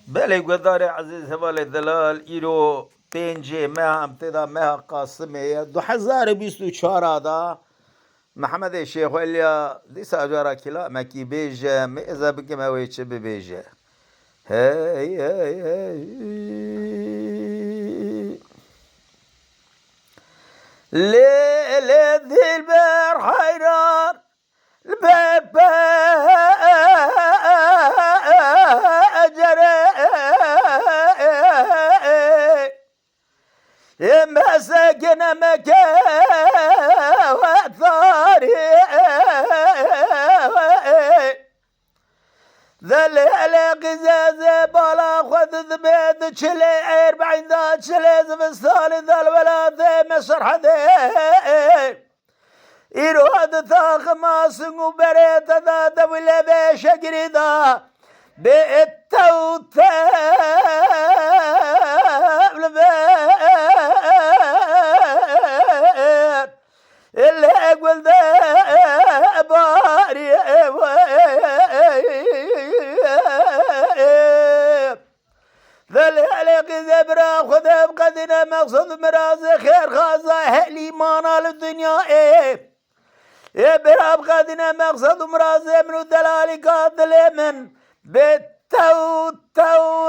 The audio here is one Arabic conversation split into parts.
بله گذار عزیز هوال دلال ایرو پنجه ماه امتدا ماه قاسمه 2024 دا محمد شیخ ولیا دیس اجارا کلا مکی بیجه میزه بگم اوی چه ببیجه هی هی هی ليلة البر حيران الباب مساكن مكان وثاري ذل قزاز بالا خذ ذبيد تشلي 40 ذا تشلي زبستان ذا الولاد مسرح ذي إيراد ثاخ ما سنو بريت ذا دولة بشكري ذا بالتوتاب اللي أقول ذا باري ذا الهلق زبرا خذ بقدنا مقصد مراز خير خاصة هلي مانا للدنيا برا بقدنا مقصد مراز من الدلال قاتل من بالتو تو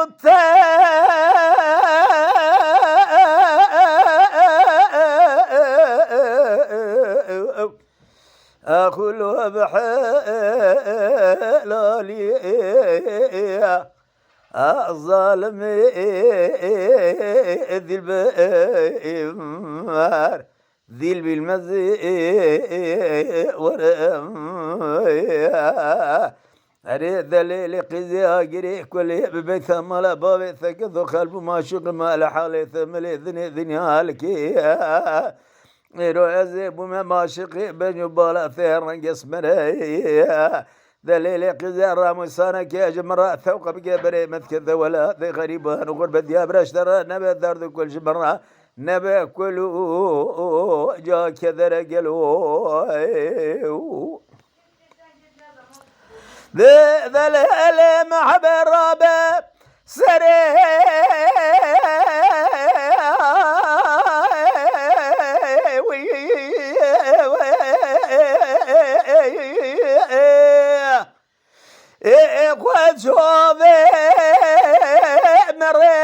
أخلو بحلالي الظالم ذي البمار ذي بالمزي ورم أريد ذليل قزي أجري كل ببيت مال بابي ثقذ خلف ما شق ما لحالي ثملي ذني هالكي رؤزي بما ما شقي بني بالا ثير قسمري ذليل قزي رامسانا كي جمرة ثوق بقبري مثكذا ولا ذي غريبان وغربة دياب راشترى نبي دارد كل جمرة نبي كل جا كذا رجلو ذا الهلم حبر رابع سري قد شوفي مري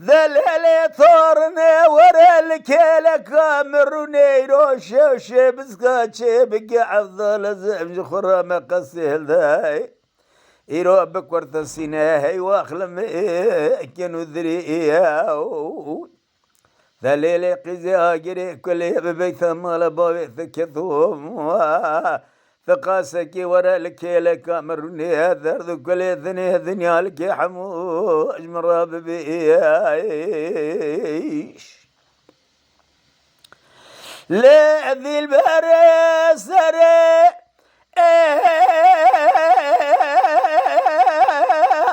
ذا اللي ثورنا ورا الكيلة كامروني روشي وشي بسكاتشي بقى عفضل زعم جخرة ما قصي هالذاي يروح بكورة السيناهي واخلم كانوا ذريئة ذا اللي قزي اجري كل ببيت مال بابي ثكثوم ثقاسكي ورا الكيلة كامروني هذا كل الدنيا لك حمو اجمر ببيش لا ذي البر سري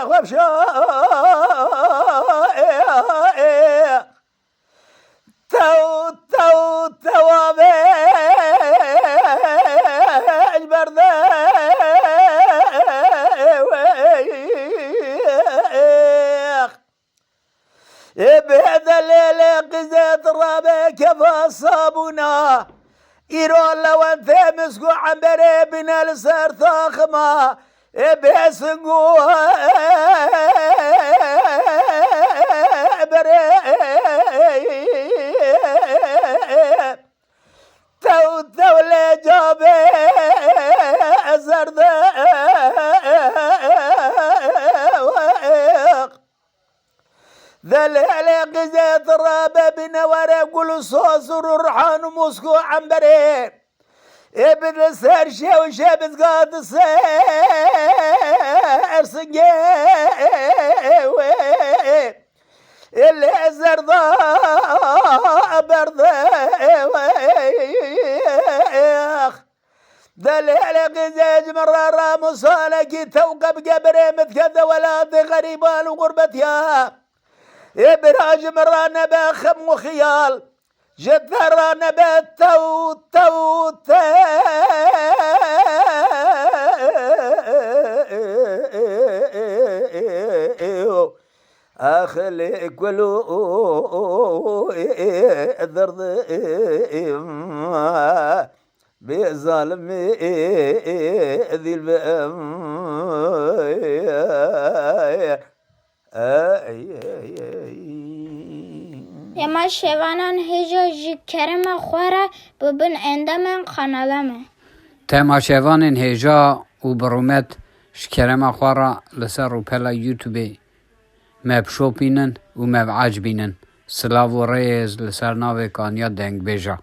وبشا توابي البردة بهذا الليل قزيت الرابع كفى صابونا يرون لو انت مسكو عمبري بنا لسار ثاخما بيسنقو بري تو لجابي زرداق ذا الهلق زيت الرابع بنوار قول صوص الرحان ومسكو عنبري ابن السهر شو شابت قاد السهر سنجيوي اللي زرضاء برضاء ذا الهلق زيج مرارا مصالك توقف قبري مثكذا ولاد غريبان وغربتها ابراج مرانا باخم وخيال جثرانا بالتو خلي كلو الدرد بظالم ذي البأم يما شوانان هجا جي كرم خوارا ببن اندامن قنالمه تماشاوان هجا و برومت شکرما خوارا لسر و پلا یوتیوب مب شوپینن و مب عجبینن سلاو و ریز لسر ناو کانیا دنگ بیجا